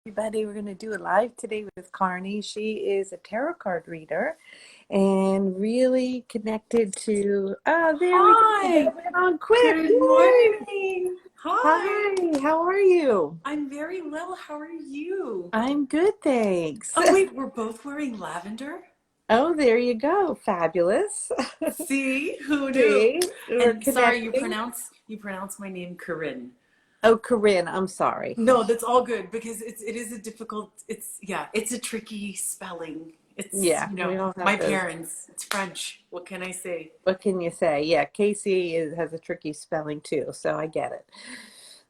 Everybody. We're going to do a live today with Carney. She is a tarot card reader and really connected to, oh, there we go. Hi, That went on quick. good Yay. morning. Hi, Hi, how are you? I'm very well. How are you? I'm good, thanks. Oh, wait, we're both wearing lavender? Oh, there you go. Fabulous. See, who knew? See, we're And sorry, you connecting. pronounce my name Corinne. Oh, Corinne, I'm sorry. No, that's all good because it is a difficult, it's a tricky spelling. It's, Yeah, we all my have those. parents, it's French. What can I say? What can you say? Yeah, Casey has a tricky spelling too, so I get it.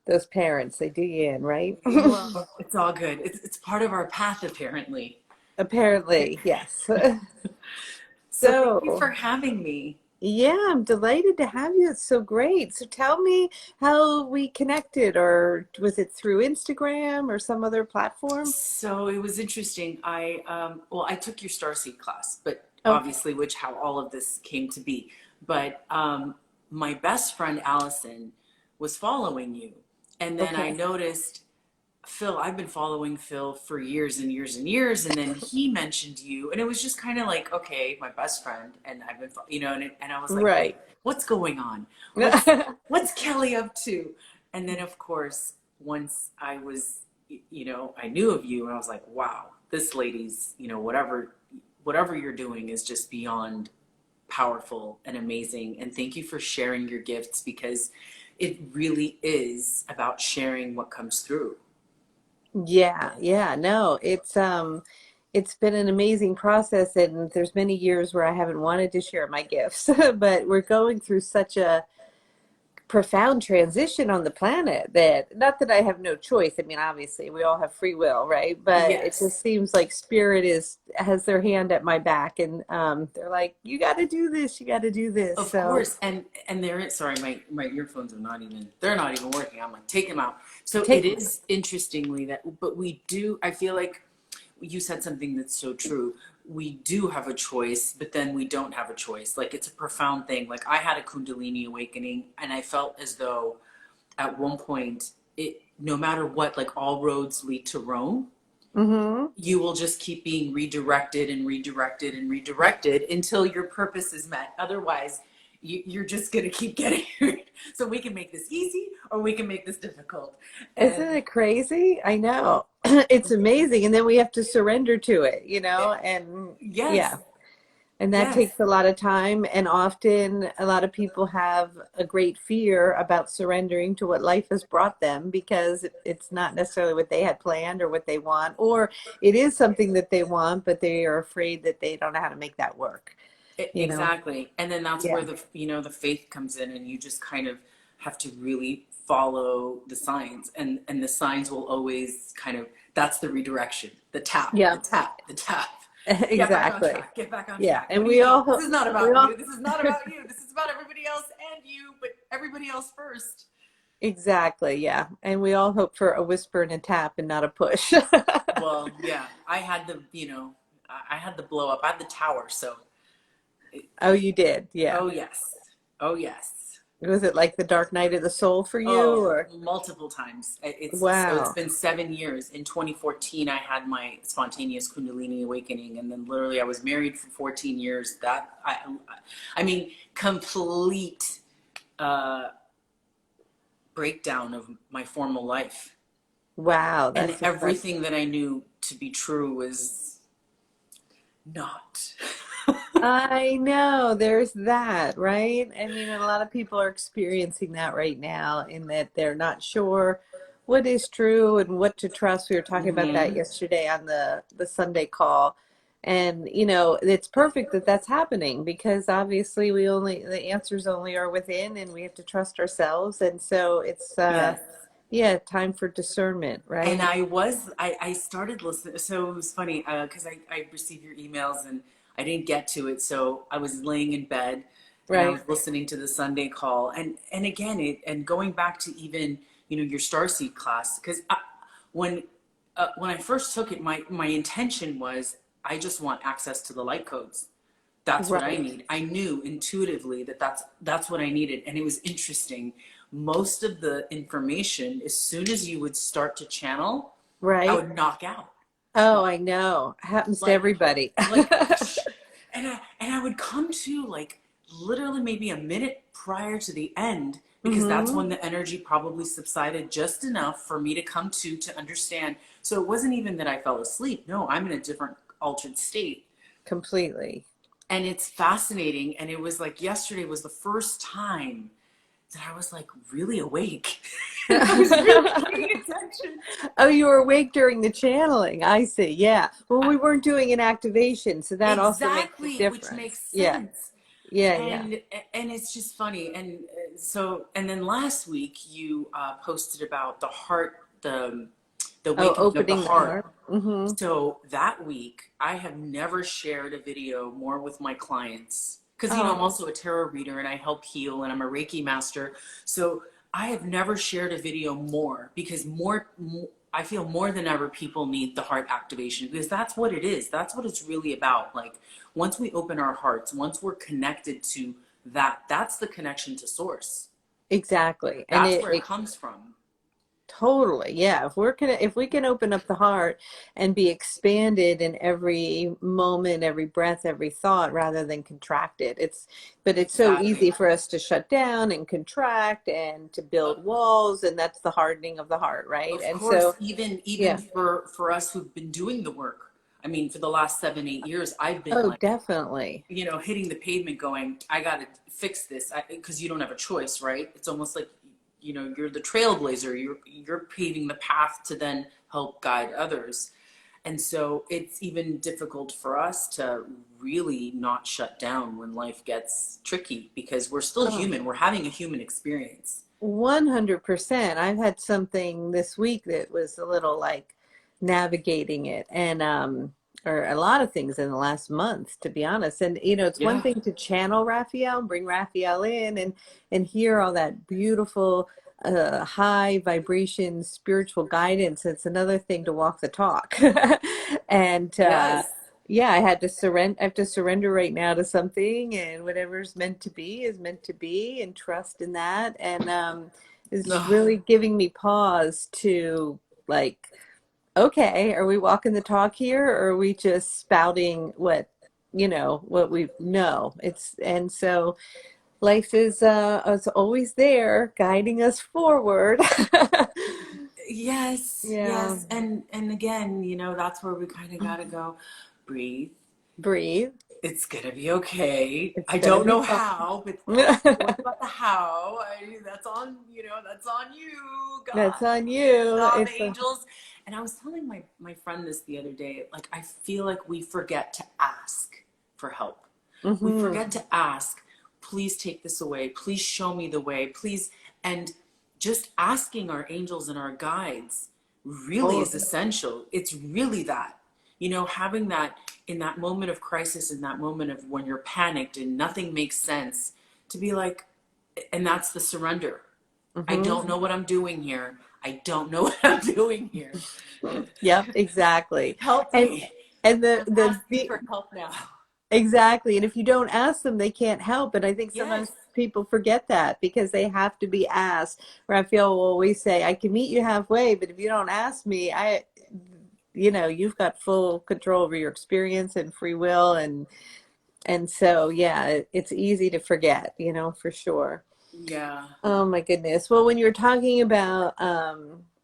Those parents, they do you in, right? Well, it's all good. It's part of our path, apparently. Apparently, yes. So thank you So, for having me. yeah, I'm delighted to have you. It's so great. So tell me how we connected, or was it through Instagram or some other platform? So it was interesting. I took your starseed class, but Okay. obviously, which how all of this came to be. But my best friend Allison was following you, and then I Okay. noticed Phil. I've been following Phil for years and years and years, and then he mentioned you, and it was just kind of like, okay, my best friend, and I've been, and I was like, wait, Right. what's going on? What's Kelly up to? And then, of course, once I was I knew of you and I was like, wow, this lady's, whatever you're doing is just beyond powerful and amazing. And thank you for sharing your gifts because it really is about sharing what comes through. Yeah, yeah, no, it's been an amazing process, and there's many years where I haven't wanted to share my gifts, but we're going through such a profound transition on the planet that, not that I have no choice. I mean, obviously we all have free will, right? But it Yes, just seems like spirit is has their hand at my back, and they're like, you got to do this, you got to do this. of So course. And they're sorry, my earphones are not even they're not even working. I'm like, take them out. So it take is interestingly that, but we do, I feel like you said something that's so true. We do have a choice, but then we don't have a choice. Like it's a profound thing. Like I had a kundalini awakening and I felt as though at one point it, no matter what, like all roads lead to Rome. hmm. You will just keep being redirected and redirected and redirected until your purpose is met. Otherwise, you're just going to keep getting hurt. So we can make this easy or we can make this difficult. Isn't And it crazy? I know. It's amazing. And then we have to surrender to it, and yes, yeah. And that yes. takes a lot of time. And often a lot of people have a great fear about surrendering to what life has brought them, because it's not necessarily what they had planned or what they want, or it is something that they want, but they are afraid that they don't know how to make that work, you know? Exactly. And then that's Yeah. where the faith comes in and you just kind of have to really follow the signs and the signs will always kind of, that's the redirection, the tap, the Yeah. tap, the tap. Get back on Exactly. track. Get back on Yeah. track. And What do you we mean? all, This is not we about all, you. This is not about you. This is about everybody else and you, but everybody else first. exactly. Yeah. And we all hope for a whisper and a tap and not a push. Well, yeah, I had I had the blow up. I had the tower. So, Oh, you did. Yeah. oh yes. Oh yes. Was it like the dark night of the soul for you, Oh, or? multiple times. It's Wow. been 7 years. In 2014, I had my spontaneous Kundalini awakening, and then literally I was married for 14 years. I mean, complete uh, breakdown of my formal life, Wow. and That's impressive. everything that I knew to be true was not. I know there's that, right? I mean, a lot of people are experiencing that right now, in that they're not sure what is true and what to trust. We were talking about that Hmm. yesterday on the Sunday call. And, it's perfect that that's happening, because obviously the answers only are within, and we have to trust ourselves. And so it's, Yes. yeah, time for discernment, And right? I started listening. So it was funny because I received your emails and I didn't get to it. So I was laying in bed and I was Right. listening to the Sunday call. And again, and going back to even, your Starseed class, because when I first took it, my intention was I just want access to the light codes. That's what I Right. need. I knew intuitively that that's what I needed. And it was interesting. Most of the information, as soon as you would start to channel, I Right. would knock out. Oh, I know. Happens to Like, everybody. like, and I would come to like literally maybe a minute prior to the end because that's Mm-hmm. when the energy probably subsided just enough for me to come to understand. So it wasn't even that I fell asleep. No, I'm in a different altered state. Completely. And it's fascinating. And it was like yesterday was the first time that I was like really awake. And I was really paying attention. Oh, you were awake during the channeling. I see. Yeah. Well, I, we weren't doing an activation, so that also makes a exactly, which makes difference. Yeah. sense. Yeah, yeah. And it's just funny. And so, and then last week you posted about the heart, the Oh, awakening of the opening the heart. heart. Mm-hmm. So that week, I have never shared a video more with my clients because, I'm Oh, also a tarot reader and I help heal and I'm a Reiki master. So I have never shared a video more because I feel more than ever people need the heart activation because that's what it is. That's what it's really about. Like once we open our hearts, once we're connected to that, that's the connection to source. exactly. And That's it, where it it comes from. totally, yeah. If we can open up the heart and be expanded in every moment, every breath, every thought, rather than contracted. But it's so easy Exactly. for us to shut down and contract and to build walls, and that's the hardening of the heart, right? Of And course, so, even yeah. for us who've been doing the work. I mean, for the last 7, 8 years, I've been Oh, like, definitely. hitting the pavement, going, I got to fix this, because you don't have a choice, right? It's almost like, you're the trailblazer. You're paving the path to then help guide others. And so it's even difficult for us to really not shut down when life gets tricky because we're still Oh, human. We're having a human experience. 100%. I've had something this week that was a little like navigating it and or a lot of things in the last month, to be honest. And it's one Yeah. thing to channel Raphael, bring Raphael in and hear all that beautiful high vibration spiritual guidance. It's another thing to walk the talk. And Yes. yeah, I have to surrender right now to something, and whatever's meant to be is meant to be, and trust in that. And it's Ugh. really giving me pause to like, okay, are we walking the talk here, or are we just spouting what we know? And so life is always there, guiding us forward. Yes, Yeah, yes. And again, that's where we kind of got to go. Breathe. breathe. It's gonna be okay. It's I gonna don't be know fun. how, but don't worry about the how. That's on you, That's God. on you. Job, angels. And I was telling my friend this the other day, like I feel like we forget to ask for help. We Mhm. forget to ask, please take this away, please show me the way, please. And just asking our angels and our guides really is Totally. essential. It's really that, having that in that moment of crisis, in that moment of when you're panicked and nothing makes sense, to be like, and that's the surrender. I Hmm. don't know what I'm doing here. I don't know what I'm doing here. Yep, exactly. Help And me. and I'm asking for help now. exactly. And if you don't ask them, they can't help. And I think Yes. sometimes people forget that because they have to be asked. Raphael will always say, I can meet you halfway, but if you don't ask me, you've got full control over your experience and free will. And so, yeah, it's easy to forget, for sure. Yeah. Oh my goodness. Well, when you're talking about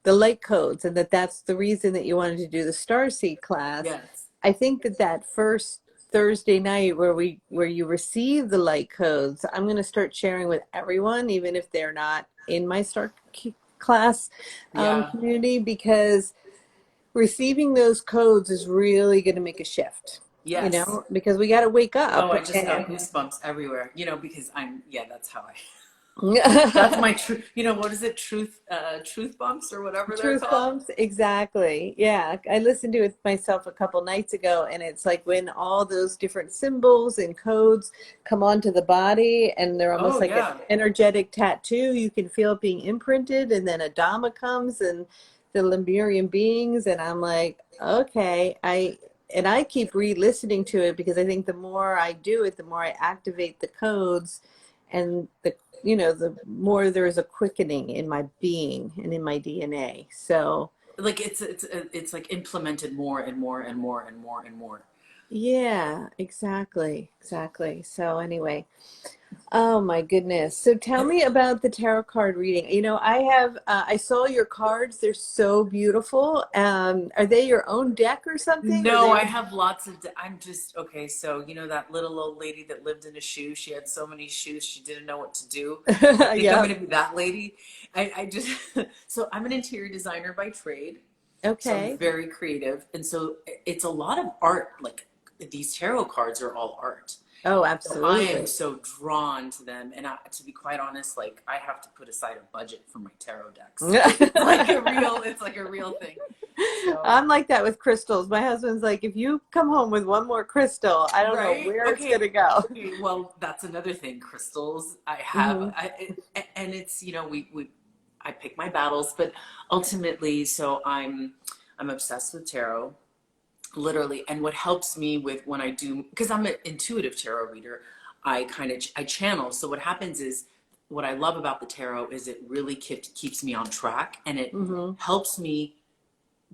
the light codes and that's the reason that you wanted to do the Starseed class, Yes. I think that first Thursday night where you receive the light codes, I'm going to start sharing with everyone, even if they're not in my class Yeah. community, because receiving those codes is really going to make a shift, Yes. because we got to wake Oh, up I just got and goosebumps everywhere, because that's how that's my truth. What is it? Truth bumps or whatever they're truth called. bumps, exactly. Yeah, I listened to it myself a couple nights ago, and it's like when all those different symbols and codes come onto the body, and they're almost Oh, like an yeah. energetic tattoo. You can feel it being imprinted, and then a Dhamma comes, and the Lemurian beings, and I'm like, okay, I keep re-listening to it because I think the more I do it, the more I activate the codes, and the more there is a quickening in my being and in my DNA. So, like it's like implemented more and more and more and more and more. Yeah, exactly. Exactly. So anyway, oh my goodness. So tell me about the tarot card reading. You know, I saw your cards. They're so beautiful. Are they your own deck or something? Or No, they I have lots of. I'm just okay. So you know that little old lady that lived in a shoe. She had so many shoes she didn't know what to do. I think I'm Yeah. going to be that lady. I just so I'm an interior designer by trade. So I'm Okay. very creative, and so it's a lot of art. Like these tarot cards are all art. Oh, So I am absolutely. so drawn to them, and to be quite honest, like I have to put aside a budget for my tarot decks. It's like a real thing. So I'm like that with crystals. My husband's like, if you come home with one more crystal, I don't know right, where it's okay, gonna go. okay. Well, that's another thing. Crystals, I have, Hmm. and it's we I pick my battles, but ultimately, so I'm obsessed with tarot. Literally, and what helps me with when I do, because I'm an intuitive tarot reader, I channel. So what happens is, what I love about the tarot is it really keeps me on track, and it Hmm. helps me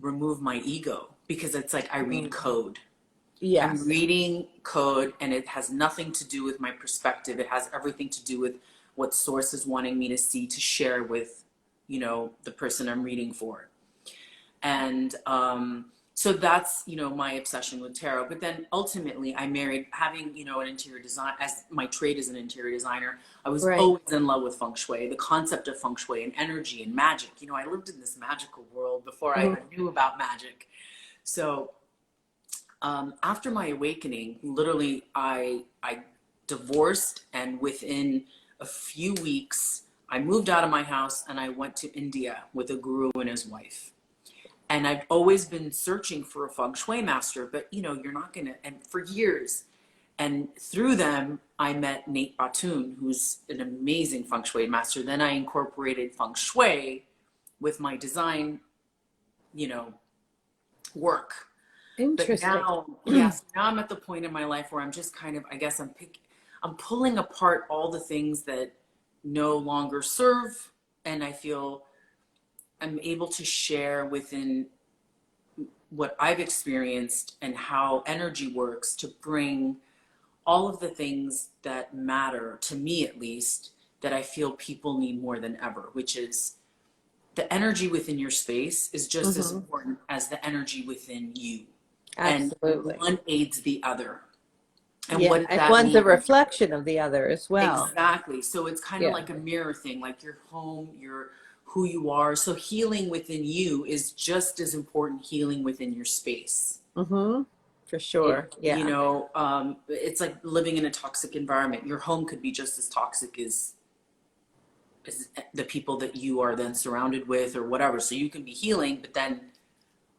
remove my ego, because it's like I read Mm. code. I'm Yes. reading code, and it has nothing to do with my perspective. It has everything to do with what source is wanting me to see, to share with, the person I'm reading for. And so that's my obsession with tarot. But then ultimately I married, having an interior design, as my trade as an interior designer. I was Right. always in love with feng shui, the concept of feng shui and energy and magic. I lived in this magical world before I even Hmm. knew about magic. So after my awakening, literally I divorced, and within a few weeks I moved out of my house and I went to India with a guru and his wife. And I've always been searching for a feng shui master, but you're not gonna. And for years, and through them, I met Nate Batoon, who's an amazing feng shui master. Then I incorporated feng shui with my design, you know, work. But Interesting. now, yes, now I'm at the point in my life where I'm just kind of, I guess I'm pulling apart all the things that no longer serve, and I feel I'm able to share within what I've experienced and how energy works, to bring all of the things that matter to me, at least, that I feel people need more than ever, which is the energy within your space is just as Hmm. important as the energy within you. And Absolutely. one aids the other. And Yeah. what does And that one's a mean? reflection of the other as well. Exactly. So it's kind of Yeah. like a mirror thing, like your home, your who you are. So healing within you is just as important, healing within your space. Hmm. For sure. Yeah. It's like living in a toxic environment. Your home could be just as toxic as the people that you are then surrounded with, or whatever. So you can be healing, but then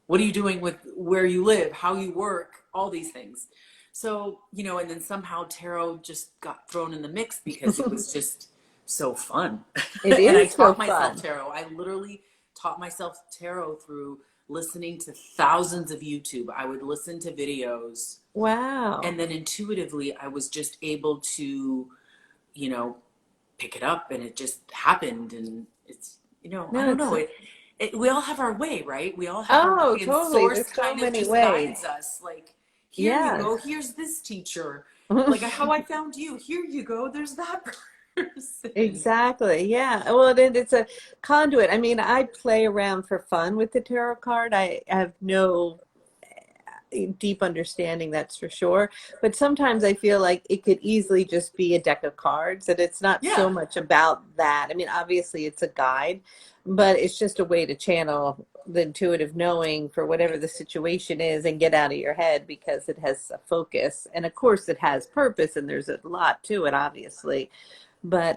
what are you doing with where you live, how you work, all these things. So and then somehow tarot just got thrown in the mix because it was just so fun. It And I is so taught myself fun. tarot. I literally taught myself tarot through listening to thousands of YouTube. I would listen to videos, Wow. and then intuitively I was just able to you know pick it up, and it just happened. And it's I No, don't it's know, we all have our way, right? We all have our oh, way, and totally. source There's so kind of many just ways. guides us, like, here you go, Yes. here's this teacher, like how I found you, here you go, there's that person. Exactly. Yeah. Well, it's a conduit. I mean, I play around for fun with the tarot card. I have no deep understanding, that's for sure. But sometimes I feel like it could easily just be a deck of cards, and it's not so Yeah, much about that. I mean, obviously it's a guide, but it's just a way to channel the intuitive knowing for whatever the situation is and get out of your head, because it has a focus. And of course it has purpose, and there's a lot to it, obviously. But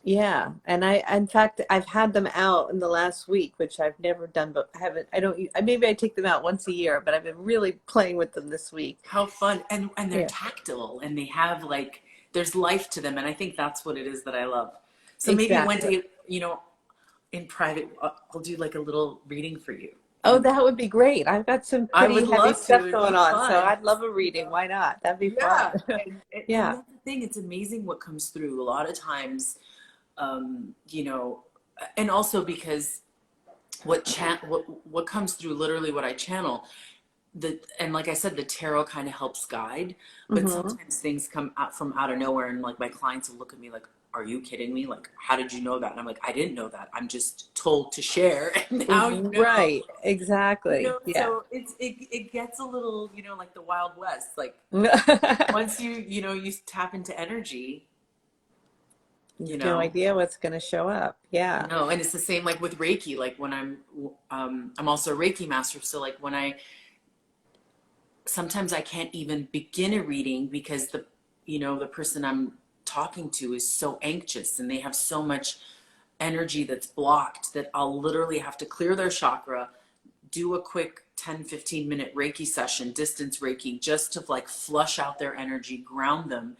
yeah, and in fact, I've had them out in the last week, which I've never done, but I don't, maybe I take them out once a year, but I've been really playing with them this week. how fun. And they're Yeah, tactile, and they have, like, there's life to them, and I think that's what it is that I love. So maybe one exactly. day, in private, I'll do like a little reading for you. Oh, And that would be great. I've got some I pretty would heavy love to. stuff It'd going be on, so fun. I'd love a reading. Why not? That'd be fun. Yeah, and Yeah. that's the thing. It's amazing what comes through. A lot of times, and also because what comes through, literally what I channel, and like I said, the tarot kind of helps guide, but Mm-hmm. sometimes things come out from out of nowhere, and like my clients will look at me like, are you kidding me? Like, how did you know that? And I'm like, I didn't know that. I'm just told to share, and now you know. Right, exactly. Yeah. So it gets a little, like the Wild West. Like once you tap into energy, you You've no know. idea what's going to show up. Yeah. No, and it's the same like with Reiki. Like when I'm also a Reiki master, so like when I sometimes I can't even begin a reading because the person I'm talking to is so anxious and they have so much energy that's blocked that I'll literally have to clear their chakra, do a quick 10-15 minute Reiki session, distance Reiki, just to like flush out their energy, ground them.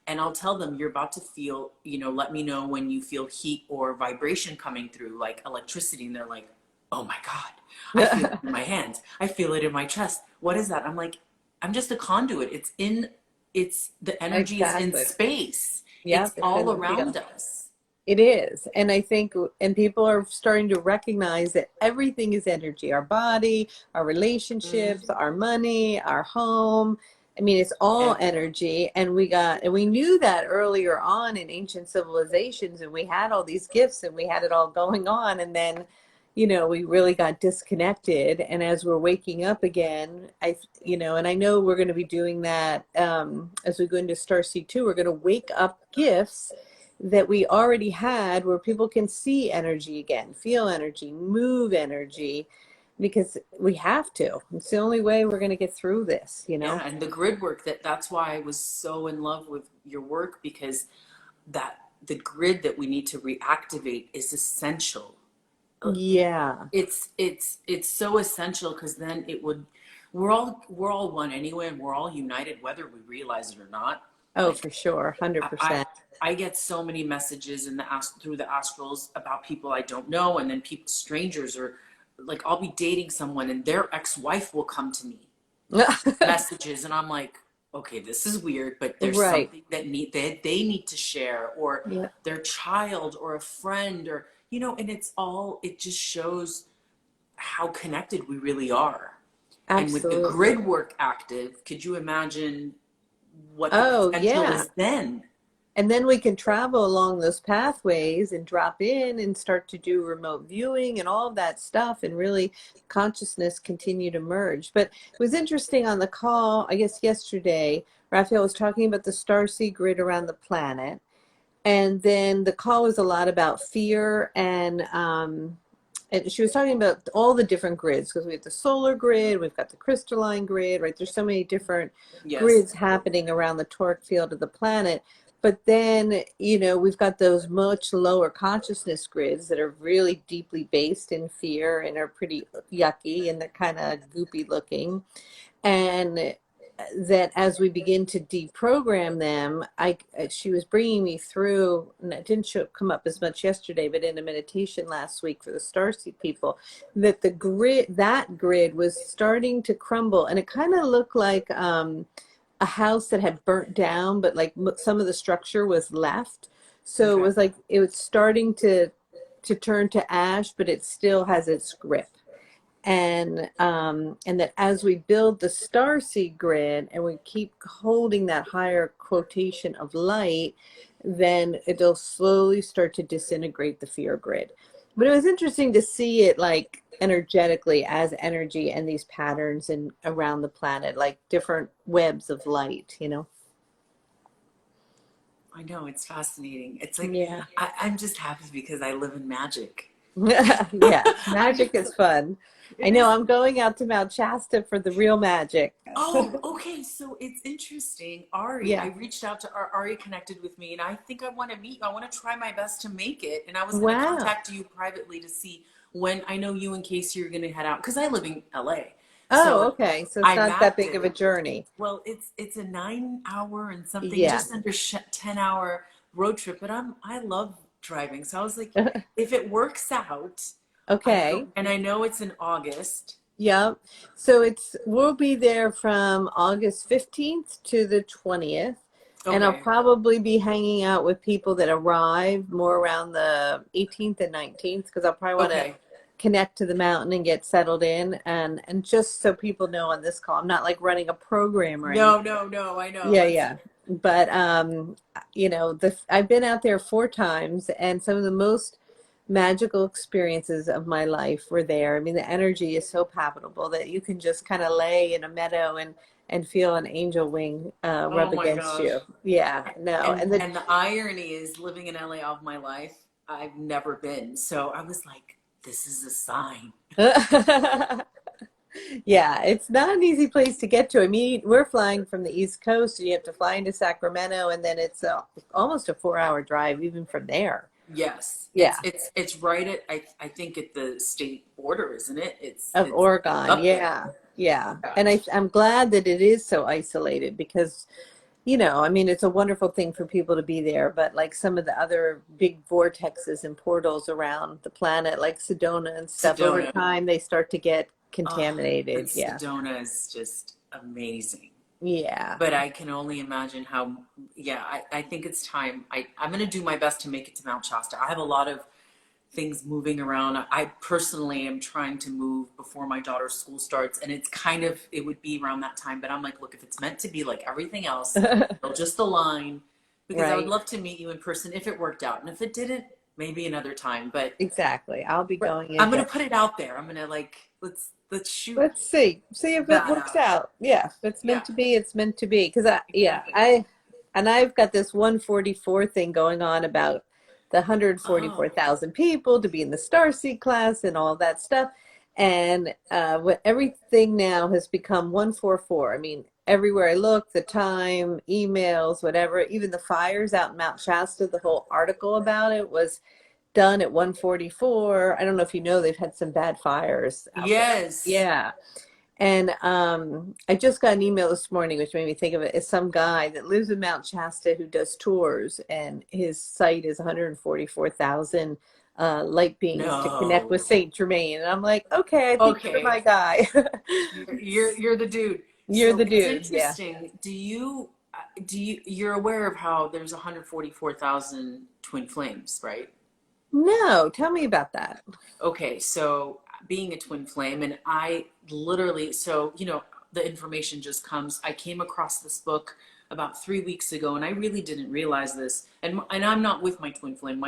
And I'll tell them, you're about to feel, let me know when you feel heat or vibration coming through, like electricity. And they're like, oh my God, I feel it in my hands. I feel it in my chest. What is that? I'm like, I'm just a conduit. The energy is in Exactly. space. It's Yep, it's in all the field. around us. It is. And I think, and people are starting to recognize that everything is energy, our body, our relationships, Mm. our money, our home. I mean, it's all Everything. energy. And we knew that earlier on in ancient civilizations, and we had all these gifts and we had it all going on. And then, we really got disconnected. And as we're waking up again, and I know we're going to be doing that as we go into Starseed 2, we're going to wake up gifts that we already had where people can see energy again, feel energy, move energy, because we have to. It's the only way we're going to get through this. Yeah, and the grid work, that's why I was so in love with your work, because that the grid that we need to reactivate is essential. Yeah. It's so essential, because then we're all one anyway, and we're all united whether we realize it or not. Oh, Like for sure. I I, 100%. I get so many messages through the astrals about people I don't know, and then people, strangers, or like I'll be dating someone and their ex-wife will come to me with messages, and I'm like, okay, this is weird, but there's Right. something they need to share, or Yeah. their child or a friend, or and it just shows how connected we really are. And with the Absolutely. grid work active, could you imagine what the Oh, potential yeah. is then? And then we can travel along those pathways and drop in and start to do remote viewing and all of that stuff, and really consciousness continue to merge. But it was interesting on the call, I guess yesterday, Rafael was talking about the starseed grid around the planet. And then the call was a lot about fear, and she was talking about all the different grids, because we have the solar grid, we've got the crystalline grid, right? There's so many different Yes. grids happening around the toric field of the planet. But then, we've got those much lower consciousness grids that are really deeply based in fear and are pretty yucky, and they're kind of goopy looking. And that as we begin to deprogram them, she was bringing me through, and it didn't come up as much yesterday, but in a meditation last week for the starseed people, that that grid was starting to crumble, and it kind of looked like a house that had burnt down, but like some of the structure was left. So it Okay. was like it was starting to turn to ash, but it still has its grip. And that as we build the starseed grid and we keep holding that higher quotation of light, then it'll slowly start to disintegrate the fear grid. But it was interesting to see it like energetically as energy and these patterns and around the planet, like different webs of light. I know, it's fascinating. It's like Yeah. I'm just happy because I live in magic. Yes, I'm magic just is fun. I it know is. I'm going out to Mount Shasta for the real magic. Oh, okay. So it's interesting. Ari, I Yeah. reached out to Ari connected with me, and I think I want to meet you. I want to try my best to make it. And I was going to Wow. contact you privately to see when. I know you in case you're going to head out, because I live in LA. Oh, So okay. So it's I not that mapped big of it. a journey. Well, it's a 9 hour and something, Yeah. just under 10 hour road trip. But I love driving. So I was like, if it works out, Okay. and I know it's in August. Yep. So we'll be there from August 15th to the 20th. And I'll Okay. probably be hanging out with people that arrive more around the 18th and 19th, because I'll probably want to Okay. connect to the mountain and get settled in. And just so people know on this call, I'm not like running a program or anything. No, no, no. I know. Yeah, That's yeah. But you know, I've been out there 4 times, and some of the most magical experiences of my life were there. I mean, the energy is so palpable that you can just kind of lay in a meadow and feel an angel wing oh rub my against gosh. you. Yeah, no. And And the and the irony is, living in LA all of my life, I've never been. So I was like, this is a sign. yeah, it's not an easy place to get to. I mean, we're flying from the East Coast, and you have to fly into Sacramento, and then it's almost a 4-hour drive even from there. Yes, Yeah, it's right at I think at the state border, isn't it? of It's Oregon. up there. Yeah, yeah. Yeah. And I'm glad that it is so isolated because, you know, I mean, it's a wonderful thing for people to be there, but like some of the other big vortexes and portals around the planet, like Sedona and stuff, over Sedona. time they start to get Oh, but contaminated. Yeah, Sedona is just amazing. yeah. But I can only imagine how, yeah, I think it's time. I'm going to do my best to make it to Mount Shasta. I have a lot of things moving around. I personally am trying to move before my daughter's school starts, and it's kind of, it would be around that time. But I'm like, look, if it's meant to be like everything else, it'll just align, because I would Right. love to meet you in person if it worked out. And if it didn't, maybe another time. But Exactly. I'll be going I'm going again. to put it out there. I'm going to like, let's shoot Let's see. See if it that works out. out. Yeah, if it's Yeah, meant to be, it's meant to be. Because exactly. I've got this 144 thing going on about the Oh, 144,000 people to be in the starseed class and all that stuff. And what everything now has become 144. I mean, everywhere I look, the time, emails, whatever, even the fires out in Mount Shasta, the whole article about it was done at 144. I don't know if you know, they've had some bad fires out there. yes. Yeah. And I just got an email this morning, which made me think of it. It's some guy that lives in Mount Shasta who does tours, and his site is 144,000 light beings to connect with No. Saint Germain. And I'm like, okay, I think you're my Okay. guy. You're the dude. You're So the it's dude. Yeah. interesting. You're aware of how there's 144,000 twin flames, right? No, tell me about that. Okay, so being a twin flame, and I literally, so the information just comes. I came across this book about 3 weeks ago, and I really didn't realize this. And I'm not with my twin flame.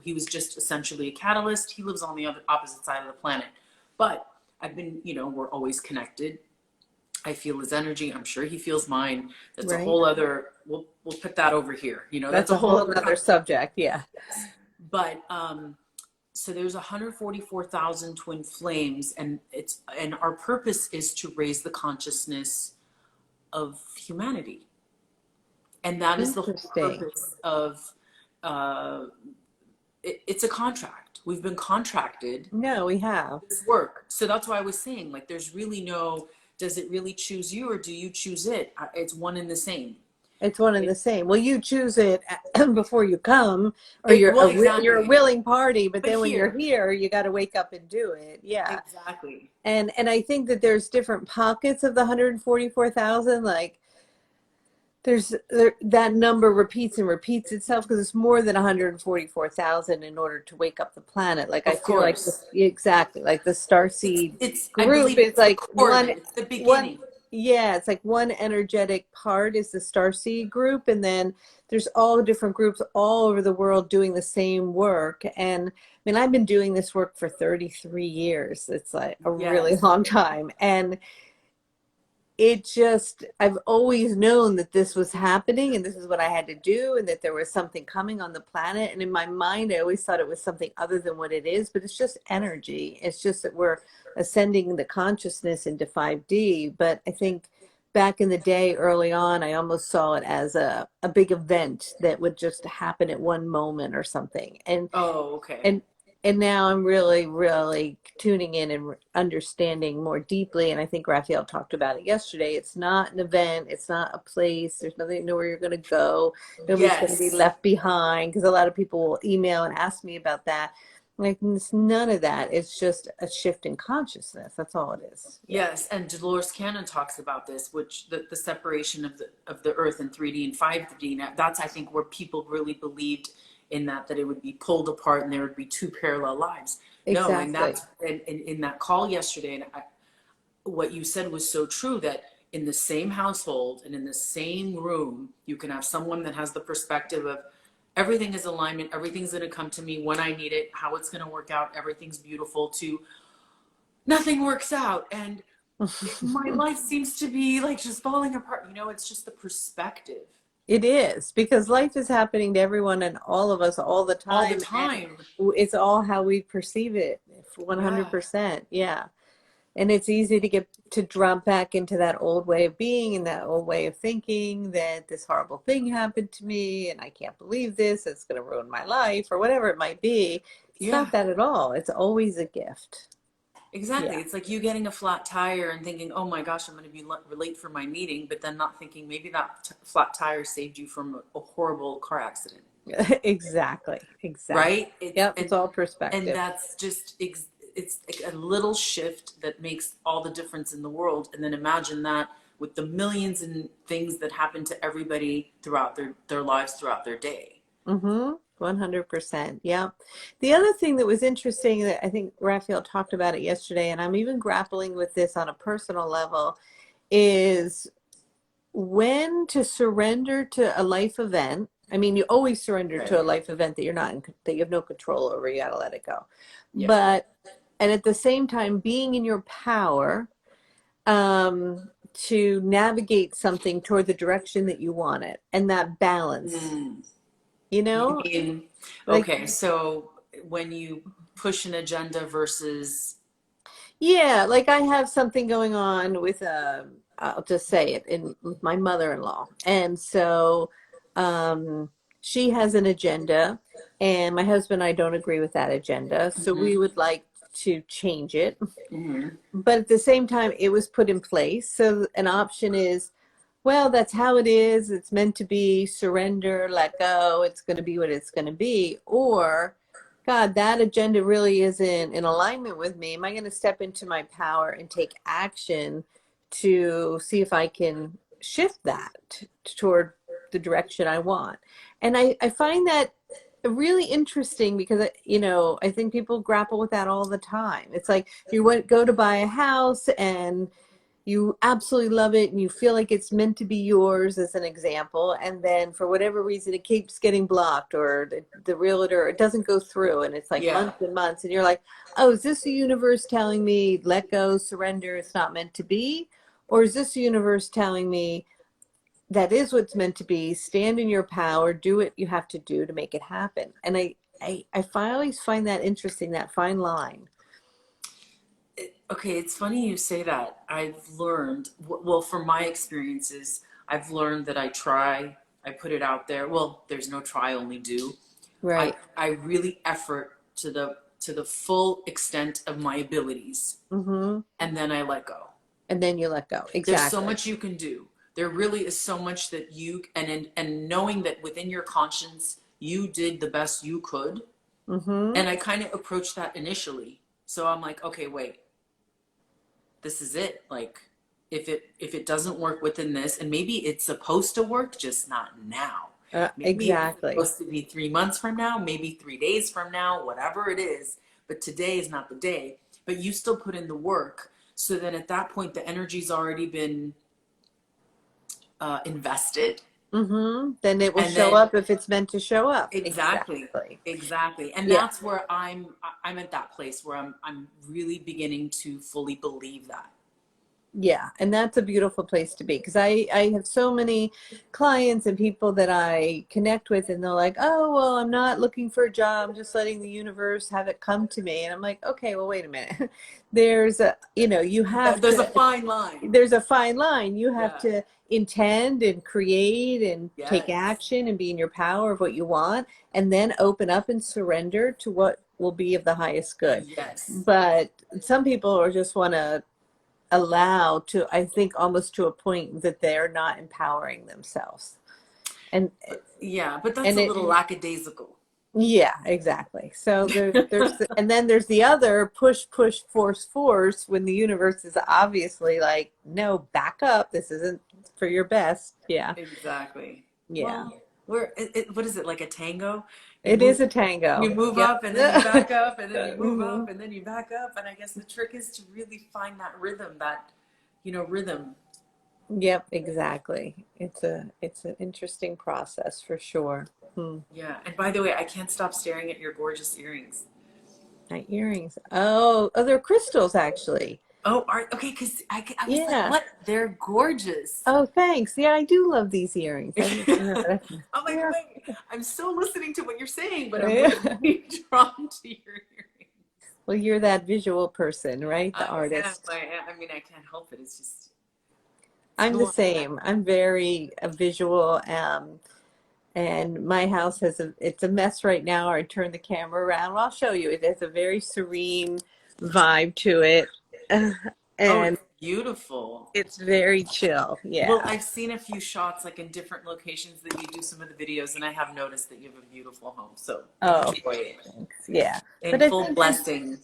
He was just essentially a catalyst. He lives on the other opposite side of the planet, but I've been, we're always connected. I feel his energy. I'm sure he feels mine. That's a Right. whole other. We'll put that over here. That's That's a a whole whole other nother conversation. subject. Yeah. But so there's 144,000 twin flames, and our purpose is to raise the consciousness of humanity, and that is the whole Interesting. purpose of. Uh, it's a contract. We've been contracted No, we have. this work, so that's why I was saying, like, there's really no. Does it really choose you, or do you choose it? It's one and the same. It's one and the same. Well, you choose it before you come, or Well, you're a exactly. willing party, but But then when you're here, here, you got to wake up and do it. Yeah. exactly. And I think that there's different pockets of the 144,000. Like that number repeats and repeats itself because it's more than 144,000 in order to wake up the planet. Like I Of feel like course. exactly like the starseed I group believe is it's the like core of it. It's the one beginning. yeah, it's like one energetic part is the starseed group, and then there's all different groups all over the world doing the same work. And I mean, I've been doing this work for 33 years. It's like a really Yes. long time. And I've always known that this was happening and this is what I had to do and that there was something coming on the planet. And in my mind, I always thought it was something other than what it is, but it's just energy. It's just that we're ascending the consciousness into 5D. But I think back in the day, early on, I almost saw it as a big event that would just happen at one moment or something. Oh, okay. And and now I'm really, really tuning in and understanding more deeply. And I think Raphael talked about it yesterday. It's not an event. It's not a place. There's nothing to know where you're going to go. Nobody's going to be Yes. left behind because a lot of people will email and ask me about that. Like it's none of that. It's just a shift in consciousness. That's all it is. Yeah. Yes. And Dolores Cannon talks about this, which the separation of the earth in 3D and 5D. Now, that's, I think, where people really believed in that it would be pulled apart and there would be two parallel lives. No, and Exactly. that's and in that call yesterday, and what you said was so true, that in the same household and in the same room, you can have someone that has the perspective of everything is alignment, everything's going to come to me when I need it, how it's going to work out, everything's beautiful, to nothing works out and my life seems to be like just falling apart. You know, it's just the perspective. It is, because life is happening to everyone and all of us all the All the time, and time. it's all how we perceive it. Yeah. 100%. Yeah. And it's easy to get to drop back into that old way of being and that old way of thinking that this horrible thing happened to me and I can't believe this, it's going to ruin my life, or whatever it might be. It's Yeah. not that at all. It's always a gift. Exactly. Yeah. It's like you getting a flat tire and thinking, oh my gosh, I'm going to be late for my meeting, but then not thinking maybe that flat tire saved you from a horrible car accident. Exactly. Exactly. Right? Yep. It's all And perspective. that's just, it's like a little shift that makes all the difference in the world. And then imagine that with the millions and things that happen to everybody throughout their lives, throughout their day. Mm-hmm. 100%. Yeah. The other thing that was interesting that I think Raphael talked about it yesterday, and I'm even grappling with this on a personal level, is when to surrender to a life event. I mean, you always surrender Right. to a life event that you're not in, that you have no control over. You got to let it go. Yeah. But, and at the same time, being in your power, to navigate something toward the direction that you want it, and that balance, Mm. you You know, mean, like, okay, so when you push an agenda versus, yeah, like I have something going on with I'll just say it, in with my mother-in-law. And so she has an agenda and my husband and I don't agree with that agenda. So we mhm, would like to change it. mhm, But at the same time it was put in place. So an option is, well, that's how it is. It's meant to be. Surrender, let go. It's going to be what it's going to be. Or, God, that agenda really isn't in alignment with me. Am I going to step into my power and take action to see if I can shift that toward the direction I want? And I find that really interesting because, I think people grapple with that all the time. It's like go to buy a house and you absolutely love it and you feel like it's meant to be yours, as an example, and then for whatever reason it keeps getting blocked, or the realtor, it doesn't go through, and it's like yeah, months and months, and you're like, oh, is this the universe telling me let go, surrender, it's not meant to be? Or is this the universe telling me that is what's meant to be, stand in your power, do what you have to do to make it happen? And I always find that interesting, that fine line. okay, it's funny you say that. I've learned, well, from my experiences, I've learned that I put it out there. Well, there's no try, only do. I Right. I really effort to the full extent of my abilities, Mm-hmm. and then I let go. And then you let go. There's so Exactly. much you can do. There really is so much that you, and knowing that within your conscience you did the best you could. Mm-hmm. And I kind of approached that initially. So I'm like, okay, wait, this is it. Like, if it doesn't work within this, and maybe it's supposed to work, just not now. Maybe it's Exactly. supposed to be 3 months from now, maybe 3 days from now, whatever it is. But today is not the day. But you still put in the work. So then at that point, the energy's already been invested. Mm-hmm. Then it will And show then up if it's meant to show up. exactly, Exactly. exactly. And Yeah. that's where I'm at that place where I'm really beginning to fully believe that. Yeah. And that's a beautiful place to be, because I have so many clients and people that I connect with, and they're like, oh, well, I'm not looking for a job. I'm just letting the universe have it come to me. And I'm like, okay, well, wait a minute. You have There's a to, fine line. there's a fine line. You have Yeah. to intend and create and take Yes. action and be in your power of what you want, and then open up and surrender to what will be of the highest good. Yes. But some people are just want to allow to, I think, almost to a point that they're not empowering themselves. And Yeah, but that's and a it little lackadaisical. yeah, exactly. So and then there's the other push, push, force, when the universe is obviously like, no, back up. This isn't for your best. Yeah. Exactly. Yeah. Well, what is it, like a tango? You It move, is a you tango. move Yep. up and then you back up and then you move Mhm. up and then you back up. And I guess the trick is to really find that rhythm, rhythm. Yep, exactly. It's an interesting process for sure. Hmm. Yeah. And by the way, I can't stop staring at your gorgeous earrings. My earrings. Oh, they're crystals actually. Oh, okay. Because I was like, Yeah. what? They're gorgeous. Oh, thanks. Yeah, I do love these earrings. I didn't know that. I'm like, Yeah. wait, I'm still listening to what you're saying, but I'm Yeah. really drawn to your earrings. Well, you're that visual person, right? The I am. artist. I mean, I can't help it. It's I'm the normal. same. I'm very visual, and my house it's a mess right now. I turn the camera around. Well, I'll show you. It has a very serene vibe to it, Oh, and it's beautiful. it's very chill. Well, Yeah. I've seen a few shots like in different locations that you do some of the videos, and I have noticed that you have a beautiful home. So Oh, enjoy it thanks. Yeah. in But I full think blessing.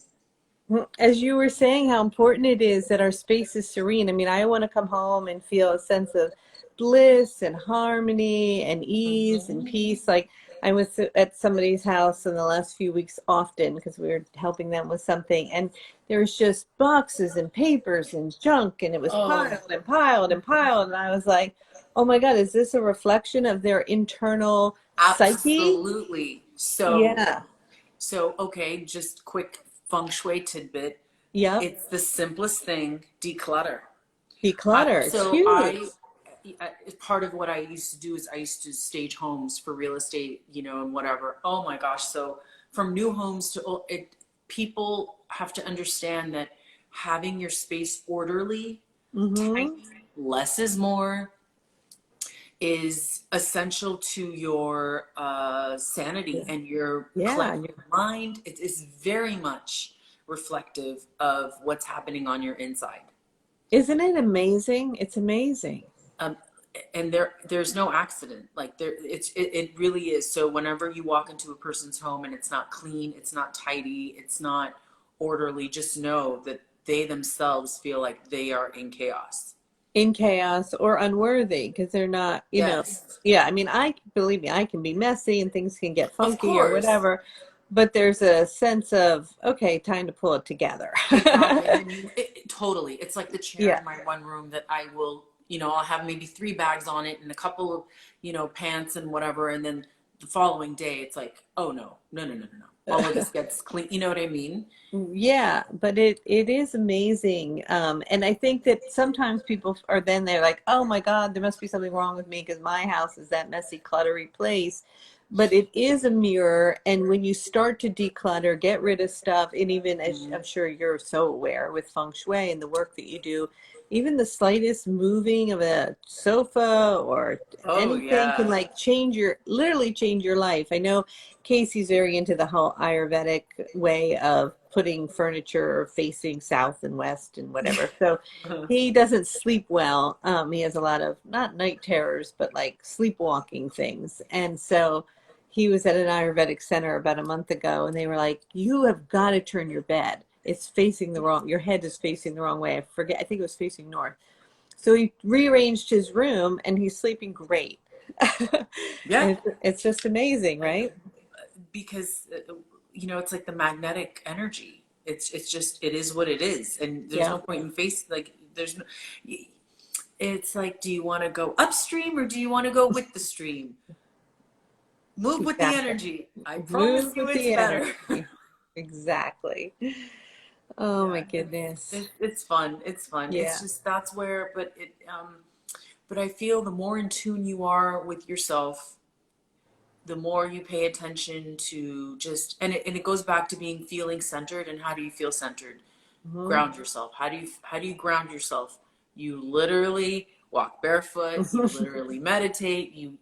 as you were saying, how important it is that our space is serene. I mean, I want to come home and feel a sense of bliss and harmony and ease and Hmm. peace. Like I was at somebody's house in the last few weeks often because we were helping them with something, and there was just boxes and papers and junk, and it was Oh, piled and piled and piled. And I was like, oh my God, is this a reflection of their internal psyche? absolutely. Yeah. Okay, just quick feng shui tidbit. Yep. It's the simplest thing, declutter. Declutter. It's So huge. part of what I used to do is I used to stage homes for real estate, and whatever. Oh my gosh. So from new homes people have to understand that having your space orderly, tight, Mm-hmm. less is more, is essential to your sanity and your Yeah, clarity of mind. It is very much reflective of what's happening on your inside. isn't it amazing? It's amazing. Um, and there's no accident. Like it really is. So whenever you walk into a person's home and it's not clean, it's not tidy, it's not orderly, just know that they themselves feel like they are in chaos. In chaos or unworthy because they're not, Yes, yeah, I mean, I believe me, I can be messy and things can get of funky or course. whatever, but there's a sense of, okay, time to pull it together. Exactly. And then totally, it's like the chair Yeah. in my one room that I will, I'll have maybe three bags on it and a couple of, pants and whatever. And then the following day, it's like, oh no, no, no, no, no, no. All of this gets clean. You know what I mean? Yeah, but it is amazing. And I think that sometimes people are then they're like, oh my God, there must be something wrong with me because my house is that messy, cluttery place. But it is a mirror. And when you start to declutter, get rid of stuff, and even as Mhm. I'm sure you're so aware with feng shui and the work that you do, even the slightest moving of a sofa or Oh, anything can yeah. like literally change your life. I know Casey's very into the whole Ayurvedic way of putting furniture facing south and west and whatever. So he doesn't sleep well. He has a lot of not night terrors, but like sleepwalking things. And so he was at an Ayurvedic center about a month ago, and they were like, "You have got to turn your bed. It's facing the wrong. Your head is facing the wrong way. I forget. I think it was facing north." So he rearranged his room, and he's sleeping great. Yeah. It's just amazing, right? Because, it's like the magnetic energy. It is what it is. And there's Yeah, no point in there's no, it's like, do you want to go upstream or do you want to go with the stream? Move with the exactly. energy. I promise Move you with it's the better. energy. Exactly. Oh my Yeah, goodness. it's fun. It's fun. It's Yeah. just that's where, but I feel the more in tune you are with yourself, the more you pay attention to just, and it goes back to being feeling centered. And how do you feel centered? Hmm. Ground yourself. How do you ground yourself? You literally walk barefoot. You literally meditate. You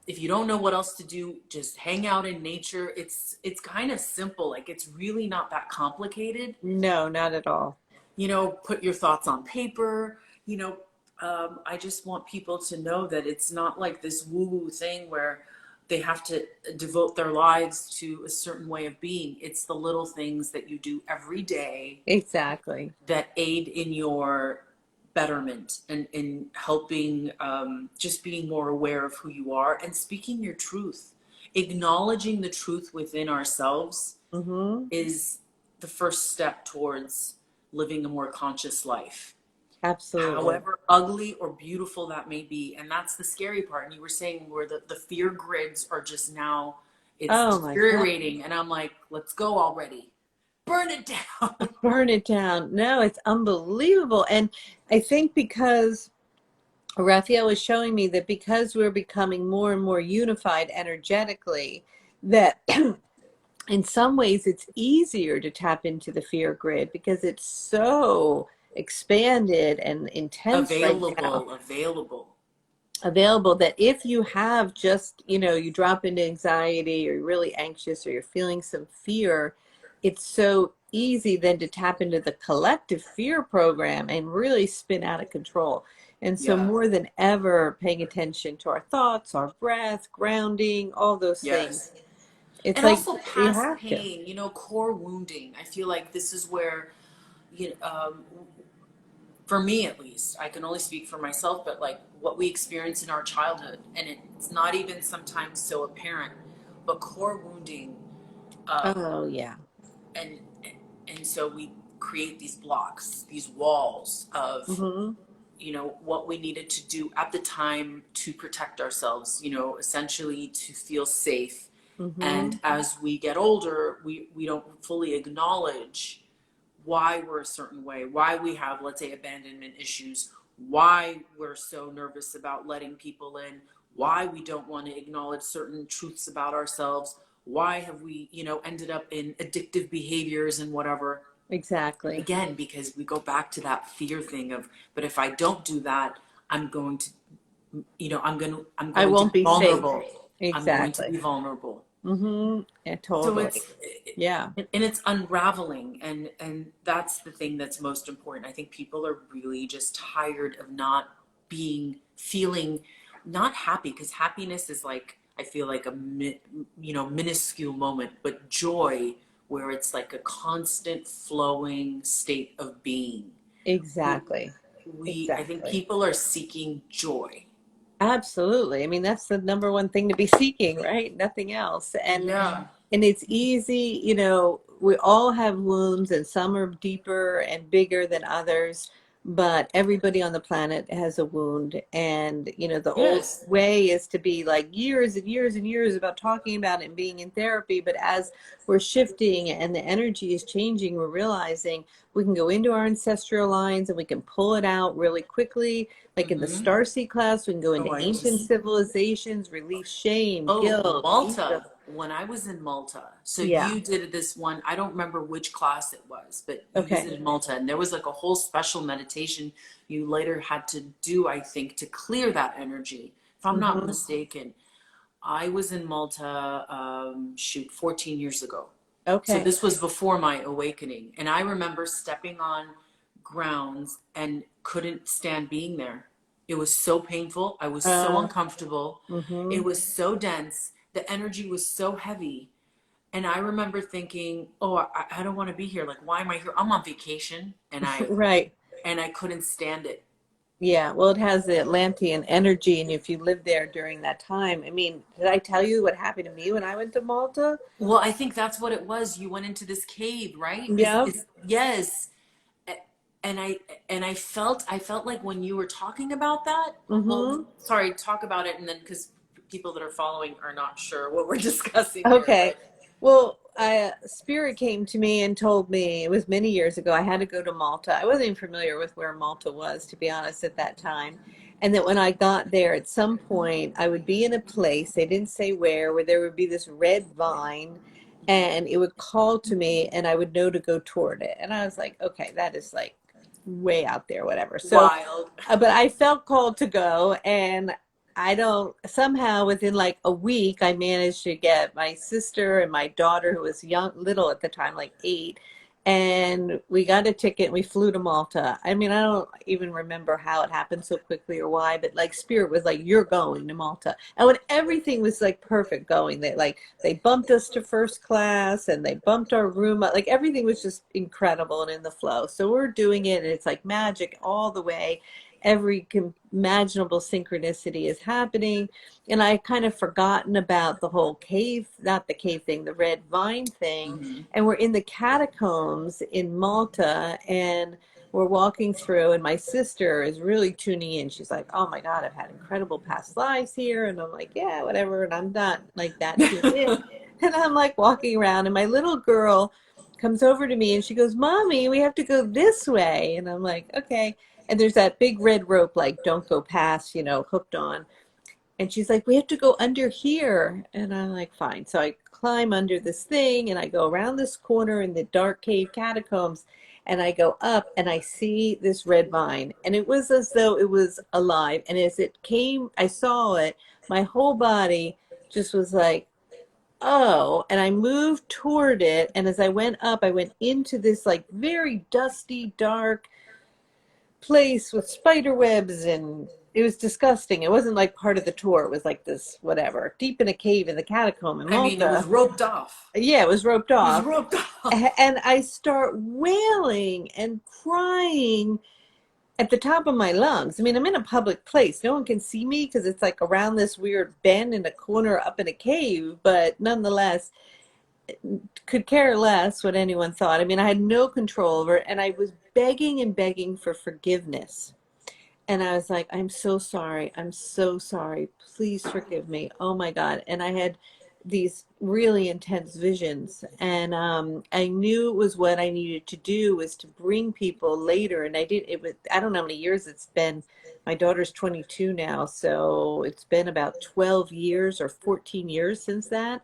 if you don't know what else to do, just hang out in nature. It's kind of simple. Like, it's really not that complicated. No, not at all. Put your thoughts on paper. I just want people to know that it's not like this woo-woo thing where they have to devote their lives to a certain way of being. It's the little things that you do every day Exactly. that aid in your betterment and in helping, just being more aware of who you are and speaking your truth. Acknowledging the truth within ourselves Mm-hmm. is the first step towards living a more conscious life, Absolutely. however ugly or beautiful that may be. And that's the scary part. And you were saying where the fear grids are just now, it's Oh my God. deteriorating. And I'm like, let's go already. Burn it down. Burn it down. No, it's unbelievable. And I think because Raphael was showing me that because we're becoming more and more unified energetically, that in some ways it's easier to tap into the fear grid because it's so expanded and intense right now, Available. available, that if you have just, you drop into anxiety or you're really anxious or you're feeling some fear, it's so easy then to tap into the collective fear program and really spin out of control. And so Yeah. more than ever, paying attention to our thoughts, our breath, grounding, all those things. Yes. It's And like also you past have to. pain, core wounding. I feel like this is where, you know, for me at least, I can only speak for myself, but like what we experience in our childhood, and it's not even sometimes so apparent, but core wounding, um, Oh yeah. and and so we create these blocks, these walls of Mm-hmm. what we needed to do at the time to protect ourselves, essentially to feel safe. Mm-hmm. And as we get older, we don't fully acknowledge why we're a certain way, why we have, let's say, abandonment issues, why we're so nervous about letting people in, why we don't want to acknowledge certain truths about ourselves, why have we, ended up in addictive behaviors and whatever. And Exactly. again, because we go back to that fear thing of, but if I don't do that, I'm going to, I'm I going to won't be be safe. vulnerable. I'm going to Exactly. be vulnerable. Mm-hmm. Yeah, So totally. Yeah. and it's unraveling, and that's the thing that's most important. I think people are really just tired of not feeling not happy, because happiness is like, I feel like a minuscule moment, but joy, where it's like a constant flowing state of being. Exactly. I think Exactly. people are seeking joy. Absolutely. I mean, that's the number one thing to be seeking, right? Nothing else. Yeah. And it's easy, we all have wounds and some are deeper and bigger than others, but everybody on the planet has a wound. And, the old Yes. way is to be like years and years and years about talking about it and being in therapy. But as we're shifting and the energy is changing, we're realizing we can go into our ancestral lines and we can pull it out really quickly. Like in the Hmm. Starseed class, we can go Oh, into I ancient just civilizations, release shame, Oh, guilt, ego. Malta. When I was in Malta, so Yeah. you did this one, I don't remember which class it was, but you Okay. visited Malta, and there was like a whole special meditation you later had to do, I think, to clear that energy, if I'm not Hmm. mistaken. I was in Malta, 14 years ago. So Okay. this was before my awakening. And I remember stepping on grounds and couldn't stand being there. It was so painful. I was so Uh, uncomfortable. hmm. It was so dense. The energy was so heavy. And I remember thinking, oh, I don't want to be here. Like, why am I here? I'm on vacation. Right. And I couldn't stand it. Yeah. Well, it has the Atlantean energy, and if you live there during that time, I mean, did I tell you what happened to me when I went to Malta? Well, I think that's what it was. You went into this cave, right? Yep. Is yes. and I I felt like when you were talking about that, well, Hmm. sorry, talk about it, and then, because people that are following are not sure what we're discussing here, Okay. but Well, Spirit came to me and told me it was many years ago. I had to go to Malta. I wasn't even familiar with where Malta was, to be honest, at that time. And that when I got there, at some point, I would be in a place, they didn't say where there would be this red vine and it would call to me and I would know to go toward it. And I was like, okay, that is like way out there, whatever. So, wild. but I felt called to go, and I don't, somehow within like a week, I managed to get my sister and my daughter, who was young, little at the time, like 8, and we got a ticket and we flew to Malta. I mean, I don't even remember how it happened so quickly or why, but like Spirit was like, you're going to Malta. And when everything was like perfect going, they bumped us to first class and they bumped our room up. Like everything was just incredible and in the flow. So we're doing it and it's like magic all the way. Every imaginable synchronicity is happening. And I kind of forgotten about the whole cave, not the cave thing, the red vine thing. Mm-hmm. And we're in the catacombs in Malta and we're walking through and my sister is really tuning in. She's like, oh my God, I've had incredible past lives here. And I'm like, yeah, whatever. And I'm not like that tuned in. And I'm like walking around and my little girl comes over to me and she goes, Mommy, we have to go this way. And I'm like, okay. And there's that big red rope, like don't go past, hooked on. And she's like, we have to go under here. And I'm like, fine. So I climb under this thing and I go around this corner in the dark cave catacombs and I go up and I see this red vine. And it was as though it was alive. And as it came, I saw it, my whole body just was like, oh, and I moved toward it. And as I went up, I went into this like very dusty, dark place with spider webs and it was disgusting. It wasn't like part of the tour. It was like this, whatever, deep in a cave in the catacomb in I mean, it was Malta. roped off. Yeah, it was roped It was off. roped off. And I start wailing and crying at the top of my lungs. I mean, I'm in a public place. No one can see me because it's like around this weird bend in a corner up in a cave, but nonetheless, could care less what anyone thought. I mean, I had no control over it, and I was begging and begging for forgiveness. And I was like, I'm so sorry. I'm so sorry. Please forgive me. Oh my God. And I had these really intense visions. And I knew it was what I needed to do was to bring people later. And I did it with, I don't know how many years it's been. My daughter's 22 now. So it's been about 12 years or 14 years since that.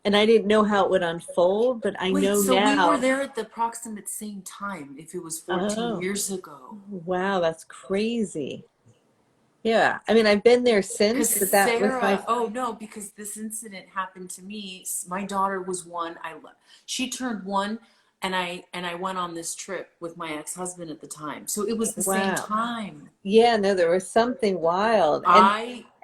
And I didn't know how it would unfold, but I Wait, know so we were now. there at the approximate same time if it was 14 Oh, years ago. wow, that's crazy. Yeah. I mean, I've been there Because since, but that was my, Sarah, oh no, because this incident happened to me. My daughter was one. She turned one, and I went on this trip with my ex-husband at the time. So it was the same wow. time. Yeah, no, there was something wild.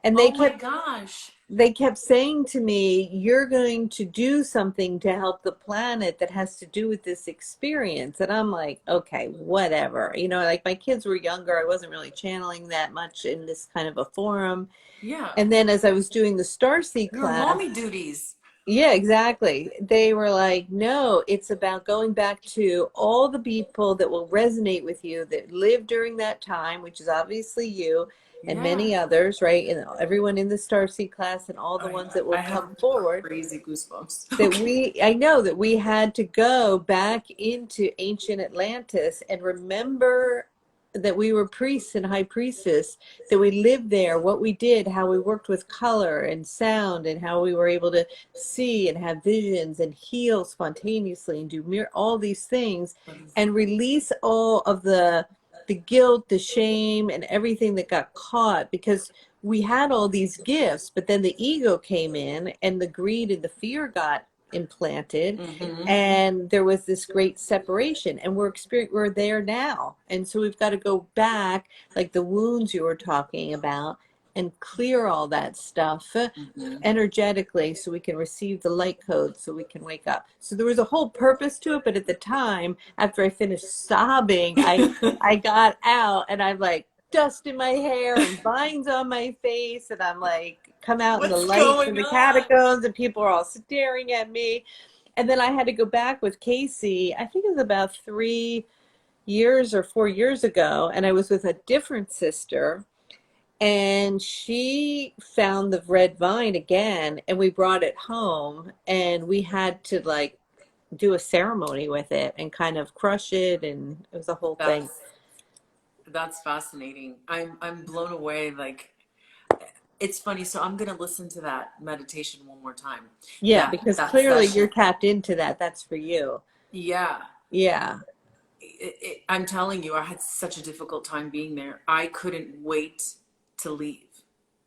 And Oh my gosh. they kept saying to me, you're going to do something to help the planet that has to do with this experience. And I'm like, okay, whatever. Like my kids were younger, I wasn't really channeling that much in this kind of a forum. Yeah. And then as I was doing the Starseed Your class, mommy duties. yeah, exactly. They were like, no, it's about going back to all the people that will resonate with you that lived during that time, which is obviously you and Yeah. many others, right? And everyone in the Starseed class and all the ones that will I have come forward. crazy goosebumps. That Okay. I know that we had to go back into ancient Atlantis and remember that we were priests and high priestess, that we lived there, what we did, how we worked with color and sound, and how we were able to see and have visions and heal spontaneously and do all these things and release all of the guilt, the shame, and everything that got caught because we had all these gifts, but then the ego came in and the greed and the fear got implanted, Mm-hmm. and there was this great separation, and we're there now, and so we've got to go back, like the wounds you were talking about, and clear all that stuff Mm-hmm. energetically so we can receive the light code so we can wake up. So there was a whole purpose to it, but at the time after I finished sobbing, I got out and I'm like dust in my hair and vines on my face, and I'm like come out in the What's lights in going the on? catacombs and people are all staring at me. And then I had to go back with Casey, I think it was about 3 years or 4 years ago, and I was with a different sister, and she found the red vine again, and we brought it home, and we had to like do a ceremony with it and kind of crush it, and it was a whole thing. That's that's fascinating. I'm blown away. Like it's funny. So I'm gonna listen to that meditation one more time. Yeah, That because that clearly you're session. tapped into that. That's for you. Yeah. Yeah. I'm telling you, I had such a difficult time being there. I couldn't wait to leave.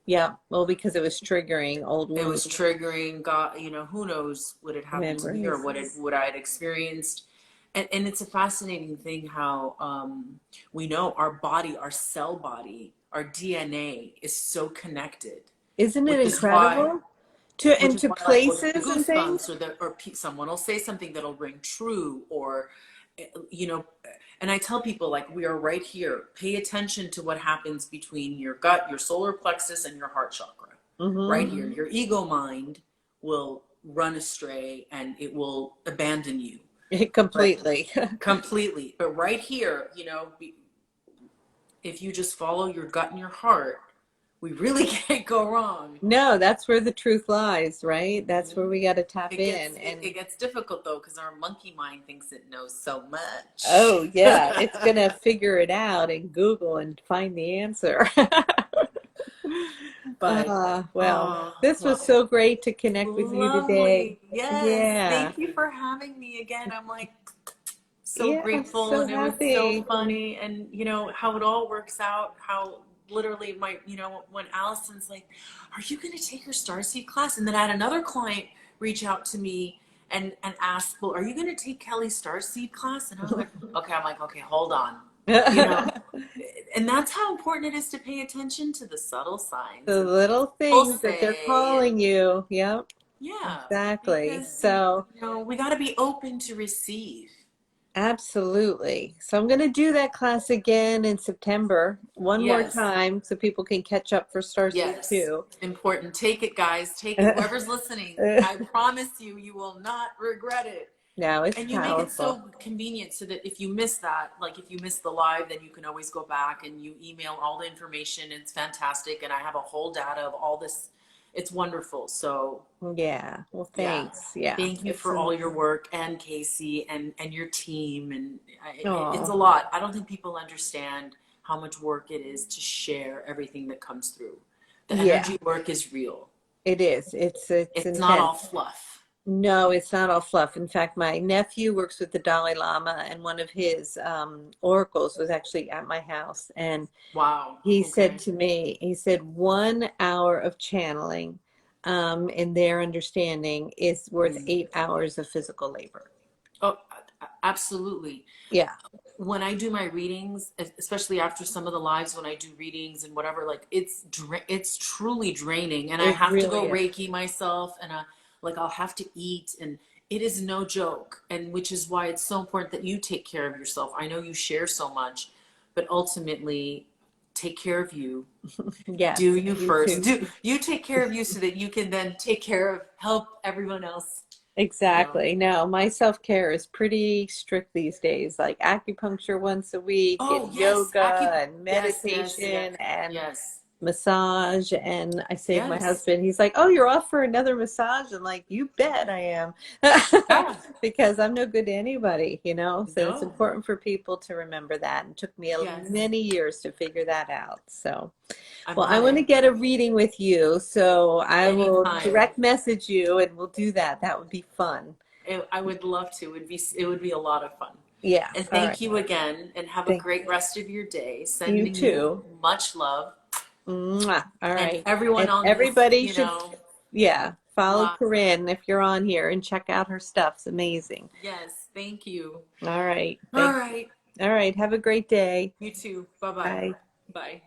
Yeah. Well, because it was triggering old It was wounds, triggering. God, who knows what had happened to me or memories. what I had experienced. And it's a fascinating thing how we know our body, our cell body, our DNA is so connected, Isn't it which is why incredible? To which and is to why like we'll get the places and goosebumps, things? or someone will say something that'll ring true, or you know, and I tell people like we are right here. Pay attention to what happens between your gut, your solar plexus, and your heart chakra. Right Mm-hmm. here, your ego mind will run astray and it will abandon you. But Completely. completely. But right here, if you just follow your gut and your heart, we really can't go wrong. No, that's where the truth lies, right? That's where Mhm. we got to tap It in. gets it, And it gets difficult though because our monkey mind thinks it knows so much. oh, yeah, it's gonna figure it out and Google and find the answer. But Well, oh this was well, so great to connect with you today. lovely. Yes, Yeah. thank you for having me again. I'm like so Yeah, I'm grateful, so and it was so happy. funny, and how it all works out, how literally when Allison's like, are you going to take her starseed class? And then I had another client reach out to me and ask, well, are you going to take Kelly's starseed class? And I'm like, okay, hold on, you know and that's how important it is to pay attention to the subtle signs The and little people things that they're say, and calling you. Yep, yeah, exactly. because So, we got to be open to receive. absolutely. So I'm going to do that class again in September, one more Yes. time, so people can catch up for Starseed Yes, too. important. Take it, guys. Take it. Whoever's listening, I promise you, you will not regret it. No, it's And you make it powerful. so convenient so that if you miss that, like if you miss the live, then you can always go back and you email all the information. It's fantastic. And I have a whole data of all this. It's wonderful. So Yeah. Well, yeah, thanks. Yeah. thank you It's for all your work, and Casey, and your team. And it's a oh, lot. I don't think people understand how much work it is to share everything that comes through. The yeah, energy work is real. it is. It's It's not all intense. fluff. No, it's not all fluff. In fact, my nephew works with the Dalai Lama, and one of his oracles was actually at my house. And Wow. he said Okay. to me, he said, 1 hour of channeling in their understanding is worth Mm. 8 hours of physical labor. Oh, absolutely. Yeah, When I do my readings, especially after some of the lives, when I do readings and whatever, like it's truly draining, and I it have to really go is. Reiki myself, and like I'll have to eat, and it is no joke, and which is why it's so important that you take care of yourself. I know you share so much, but ultimately, take care of you. Do Yes, you you first. too. Do you take care of you so that you can then take care of help everyone else. You know. Exactly. No, my self-care is pretty strict these days, like acupuncture once a week Oh and yes, yoga and yes, yes, yes, meditation and yes, massage. And I say to my yes. husband, he's like, "Oh, you're off for another massage?" I'm like, "You bet I am." Yeah. Because I'm no good to anybody, you know? So it's No. important for people to remember that. And it took me Yes. many years to figure that out. So. I'm Well, I on want to it. get a reading with you, so I will Anytime. direct message you and we'll do that. That would be fun. I would love to. It would be a lot of fun. Yeah. And All right. thank you again, and have a Thank great rest of your day. you Sending you too. much love, Mwah. All and right. everyone And on this, everybody should, yeah, follow lot. Corinne if you're on here and check out her stuff. It's amazing. Yes, thank you. All right. All Thanks. right. All right. Have a great day. You too. Bye-bye. Bye. Bye.